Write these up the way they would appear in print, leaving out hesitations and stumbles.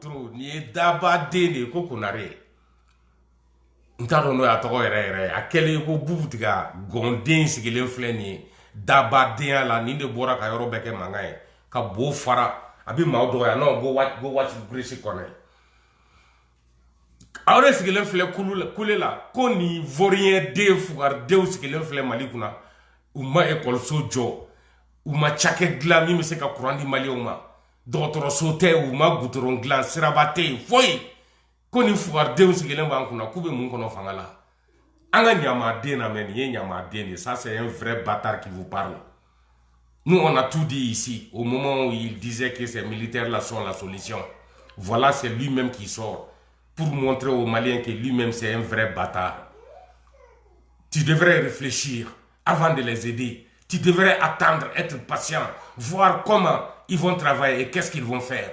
Trop ni daba de ko kunare. Ntaro no ya togo yɛrɛ a kɛlen ko bubu tiga gɔnden sigilen filɛ nin ye dabadenya la nin de bɔra ka yɔrɔ bɛɛ kɛ mankan ye ka bo fara a bɛ maaw dɔgɔya non go waati birisi kɔnɔ aw de sigilen filɛ kule la ko ni vorien den fugardenw sigilen filɛ Mali kunna u ma ekɔliso jɔ u ma cakɛ dilan min bɛ se ka kuran di maliyɛnw ma dɔgɔtɔrɔso tɛ u ma gudɔrɔn dilan siraba tɛ yen foyi ko ni fugardenw sigilen b'an kunna k'u bɛ mun kɔnɔ fanga la an ka ɲamaden na mɛ nin ye ɲamaden de ça c'est un vrai bâtard qui vous parle. Nous on a tout dit ici au moment où il disait que ces militaires là sont la solution. Voilà, c'est lui-même qui sort pour montrer aux Maliens que lui-même c'est un vrai bâtard. Tu devrais réfléchir avant de les aider. Tu devrais attendre, être patient, voir comment ils vont travailler et qu'est-ce qu'ils vont faire.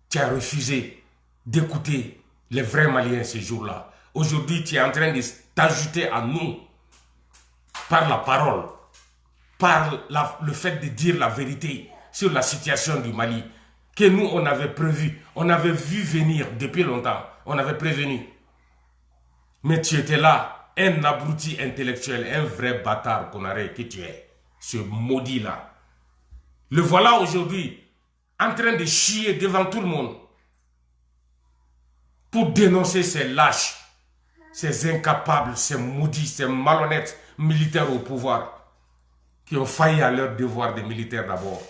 Tu as refusé d'écouter les vrais Maliens ces jours-là. Aujourd'hui, tu es en train de t'ajouter à nous par la parole, par le fait de dire la vérité sur la situation du Mali, que nous, on avait prévu, on avait vu venir depuis longtemps, on avait prévenu. Mais tu étais là, un abruti intellectuel, un vrai bâtard Konaré que tu es, ce maudit-là. Le voilà aujourd'hui en train de chier devant tout le monde pour dénoncer ces lâches, ces incapables, ces maudits, ces malhonnêtes militaires au pouvoir qui ont failli à leur devoir de militaires d'abord,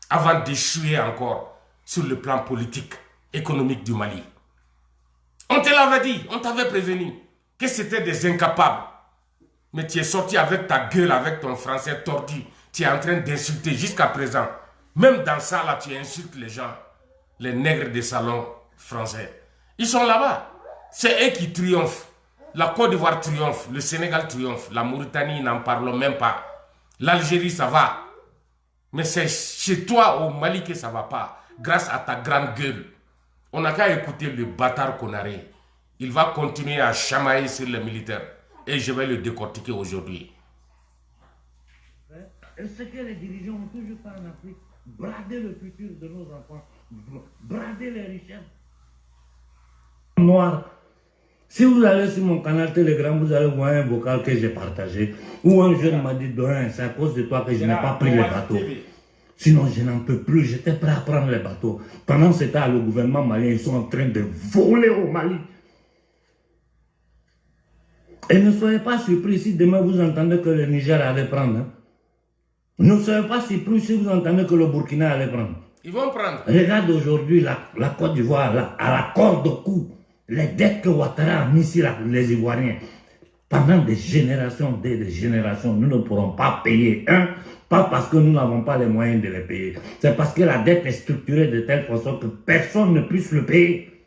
avant d'échouer encore sur le plan politique, économique du Mali. On te l'avait dit, on t'avait prévenu que c'était des incapables. Mais tu es sorti avec ta gueule, avec ton français tordu. Tu es en train d'insulter jusqu'à présent. Même dans ça, là, tu insultes les gens, les nègres des salons français. Ils sont là-bas. C'est eux qui triomphent. La Côte d'Ivoire triomphe, le Sénégal triomphe, la Mauritanie n'en parle même pas. L'Algérie, ça va. Mais c'est chez toi, au Mali, que ça ne va pas. Grâce à ta grande gueule. On n'a qu'à écouter le bâtard Konaré. Il va continuer à chamailler sur les militaires. Et je vais le décortiquer aujourd'hui. Est-ce que les dirigeants ont toujours pas en Afrique brader le futur de nos enfants, brader les richesses noires? Si vous allez sur mon canal Telegram, vous allez voir un vocal que j'ai partagé, où un jeune m'a dit, Doyen, c'est à cause de toi que je n'ai pas pris les bateaux. Sinon, je n'en peux plus, j'étais prêt à prendre les bateaux. Pendant ce temps, le gouvernement malien, ils sont en train de voler au Mali. Et ne soyez pas surpris si demain vous entendez que le Niger allait prendre. Hein. Ne soyez pas surpris si vous entendez que le Burkina allait prendre. Ils vont prendre. Regarde aujourd'hui la Côte d'Ivoire, à la corde au cou. Les dettes que Ouattara a mis sur les Ivoiriens. Pendant des générations, nous ne pourrons pas payer. Pas parce que nous n'avons pas les moyens de les payer. C'est parce que la dette est structurée de telle façon que personne ne puisse le payer.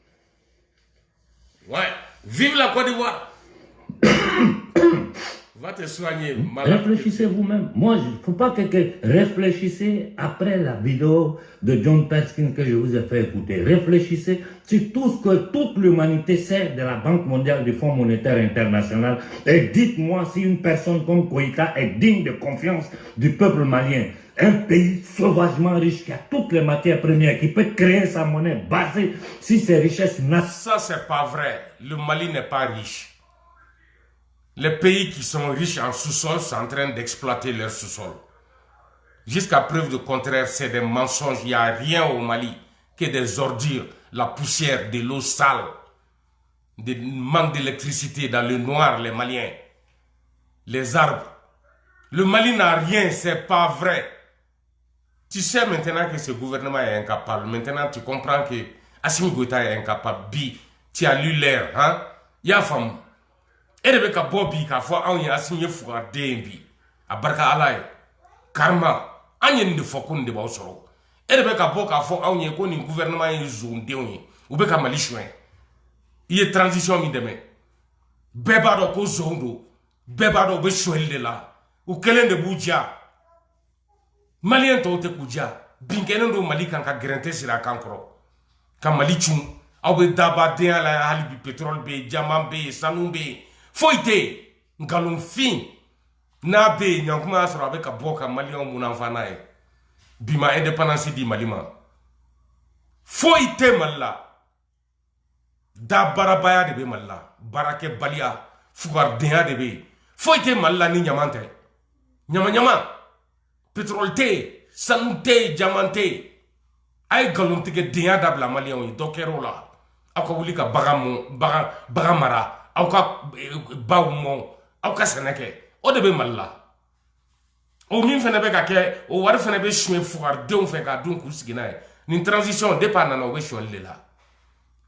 Ouais. Vive la Côte d'Ivoire. Va te soigner. Réfléchissez vous-même. Moi, il ne faut pas que réfléchissez après la vidéo de John Perskin que je vous ai fait écouter. Réfléchissez sur tout ce que toute l'humanité sait de la Banque mondiale, du Fonds monétaire international. Et dites-moi si une personne comme Koïta est digne de confiance du peuple malien. Un pays sauvagement riche qui a toutes les matières premières, qui peut créer sa monnaie basée sur ses richesses naturelles. Ça, c'est pas vrai. Le Mali n'est pas riche. Les pays qui sont riches en sous-sol sont en train d'exploiter leur sous-sol. Jusqu'à preuve du contraire, c'est des mensonges. Il n'y a rien au Mali que des ordures, la poussière, de l'eau sale, des manques d'électricité dans le noir, les Maliens, les arbres. Le Mali n'a rien, c'est pas vrai. Tu sais maintenant que ce gouvernement est incapable. Maintenant, tu comprends que Assimi Goïta est incapable. Bi, tu as lu l'air, hein? Il y a femme. Et de ka bobi ka fo an ya sinye fuga dembi abarka alay karma anyen de fokun de ba soro e de ka bo ka fo an ye ko ni gouvernement yi zone de on ou be ka mali chouin il est transition mi deme beba do ko zondo beba do be chouel de la ou kelen de buja malien to te kuja binkenen do mali kan ka grente sira kankro ka mali chum aw be daba de ala halibi pétrole be diamant be sanu be Foyte, ngalon fin, na be nyankuma soro avec a boka malion moun enfana e. Bima indépendance di malima. foyi tɛ Mali la da baarabaya de bɛ Mali la baarakɛbaliya fugaridenya de bɛ yen foyi tɛ Mali la ni ɲaman tɛ ɲama pétrole tɛ yen sanu tɛ yen jaman tɛ yen a ye nkalontigɛdenya dabila maliyɛnw ye dɔ kɛra o la aw ka wuli ka bagan mara aw ka baw mɔ aw ka sɛnɛ kɛ o de bɛ Mali la o min fana bɛ ka kɛ o wari fana bɛ suɲɛ fugaridenw fɛ k'a dun k'u sigi n'a ye nin transition depuis a nana o bɛ suɲɛli de la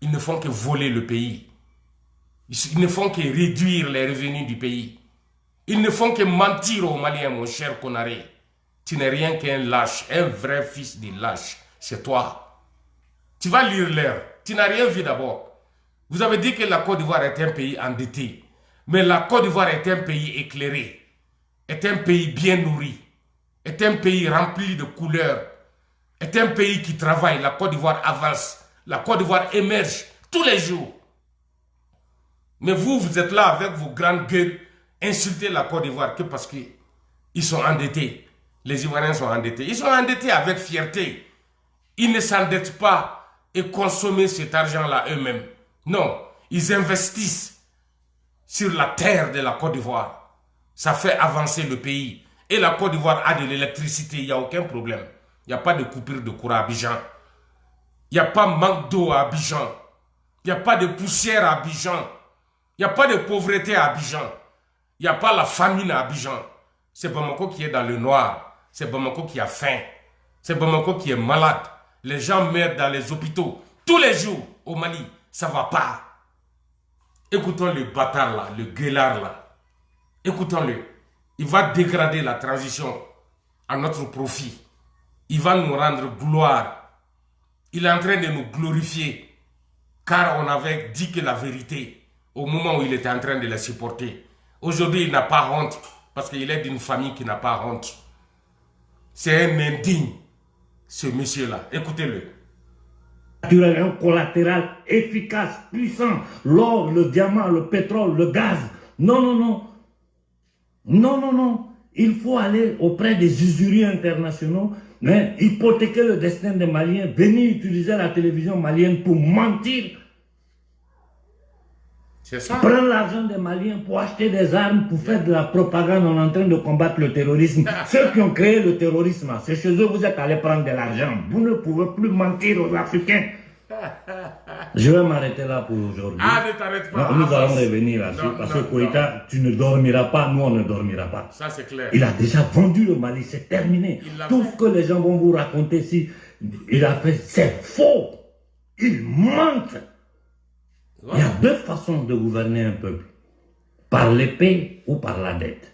ils ne font que voler le pays ils ne font que réduire les revenus du pays ils ne font que mentir aux Maliens mon cher Konaré tu n'es rien qu'un lâche un vrai fils de lâche c'est toi tu vas lire l'air tu n'as rien vu d'abord vous avez dit que la Côte d'Ivoire est un pays endetté mais la Côte d'Ivoire est un pays éclairé est un pays bien nourri, est un pays rempli de couleurs, est un pays qui travaille. La Côte d'Ivoire avance, la Côte d'Ivoire émerge tous les jours. Mais vous, vous êtes là avec vos grandes gueules, insulter la Côte d'Ivoire que parce qu'ils sont endettés. Les Ivoiriens sont endettés. Ils sont endettés avec fierté. Ils ne s'endettent pas et consomment cet argent-là eux-mêmes. Non, ils investissent sur la terre de la Côte d'Ivoire. Ça fait avancer le pays. Et la Côte d'Ivoire a de l'électricité, il n'y a aucun problème. Il n'y a pas de coupure de courant à Abidjan. Il n'y a pas manque d'eau à Abidjan. Il n'y a pas de poussière à Abidjan. Il n'y a pas de pauvreté à Abidjan. Il n'y a pas la famine à Abidjan. C'est Bamako qui est dans le noir. C'est Bamako qui a faim. C'est Bamako qui est malade. Les gens meurent dans les hôpitaux. Tous les jours au Mali, ça ne va pas. Écoutons le bâtard là, le gueulard là. Écoutons-le. Il va dégrader la transition à notre profit. Il va nous rendre gloire. Il est en train de nous glorifier. Car on avait dit que la vérité, au moment où il était en train de la supporter. Aujourd'hui, il n'a pas honte. Parce qu'il est d'une famille qui n'a pas honte. C'est un indigne, ce monsieur-là. Écoutez-le. Un collatéral efficace, puissant. L'or, le diamant, le pétrole, le gaz. Non, non, non. Non, non, non. Il faut aller auprès des usuriers internationaux, mais hypothéquer le destin des Maliens, venir utiliser la télévision malienne pour mentir. C'est ça. Prendre l'argent des Maliens pour acheter des armes, pour faire de la propagande. On est en train de combattre le terrorisme. Ceux qui ont créé le terrorisme, c'est chez eux vous êtes allés prendre de l'argent. Vous ne pouvez plus mentir aux Africains. Je vais m'arrêter là pour aujourd'hui. Ah, ne t'arrête pas. Nous allons revenir là-dessus parce que Koïta, tu ne dormiras pas, nous on ne dormira pas. Ça c'est clair. Il a déjà vendu le Mali, c'est terminé. Tout ce que les gens vont vous raconter ici, il a fait, c'est faux. Il mente. Il y a deux façons de gouverner un peuple. Par l'épée ou par la dette.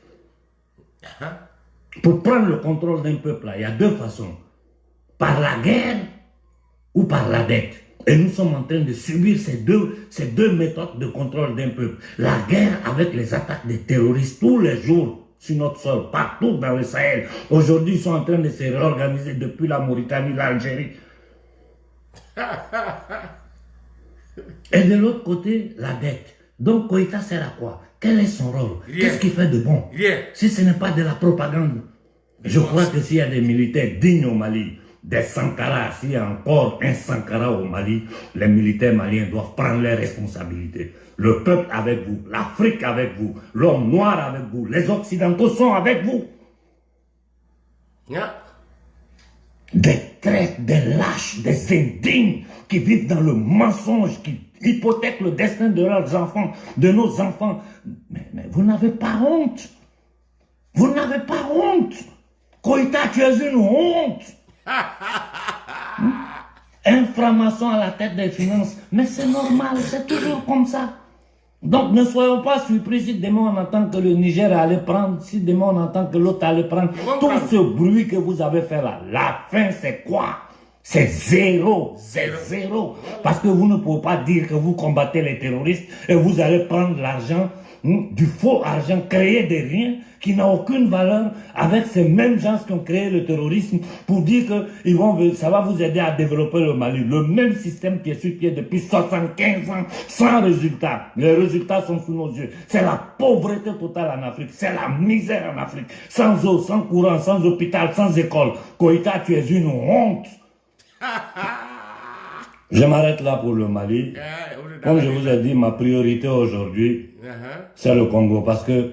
Pour prendre le contrôle d'un peuple, là, il y a deux façons. Par la guerre ou par la dette. Et nous sommes en train de subir ces deux méthodes de contrôle d'un peuple. La guerre avec les attaques des terroristes tous les jours sur notre sol, partout dans le Sahel. Aujourd'hui, ils sont en train de se réorganiser depuis la Mauritanie, l'Algérie. Et de l'autre côté, la dette. Donc, Koïta sert à quoi? Quel est son rôle? Qu'est-ce qu'il fait de bon? Rien. Si ce n'est pas de la propagande. Je crois que s'il y a des militaires dignes au Mali, des Sankara, s'il y a encore un Sankara au Mali, les militaires maliens doivent prendre leurs responsabilités. Le peuple avec vous, l'Afrique avec vous, l'homme noir avec vous, les Occidentaux sont avec vous. Yeah. Des traîtres, des lâches, des indignes qui vivent dans le mensonge, qui hypothèquent le destin de leurs enfants, de nos enfants. Mais vous n'avez pas honte. Vous n'avez pas honte. Koïta, tu es une honte. Un franc-maçon à la tête des finances. Mais c'est normal, c'est toujours comme ça. Donc ne soyons pas surpris si demain on entend que le Niger allait prendre, si demain on entend que l'autre allait prendre. Tout ce bruit que vous avez fait là, la fin c'est quoi? C'est zéro, c'est zéro. Parce que vous ne pouvez pas dire que vous combattez les terroristes et vous allez prendre l'argent, du faux argent créé de rien, qui n'a aucune valeur, avec ces mêmes gens qui ont créé le terrorisme, pour dire que ça va vous aider à développer le Mali. Le même système qui est sur pied depuis 75 ans, sans résultat. Les résultats sont sous nos yeux. C'est la pauvreté totale en Afrique, c'est la misère en Afrique. Sans eau, sans courant, sans hôpital, sans école. Koïta, tu es une honte. Je m'arrête là pour le Mali. Comme je vous ai dit, ma priorité aujourd'hui, c'est le Congo. Parce que...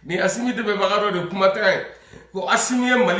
ni asimi de be magaro de kumata ko asimi Mali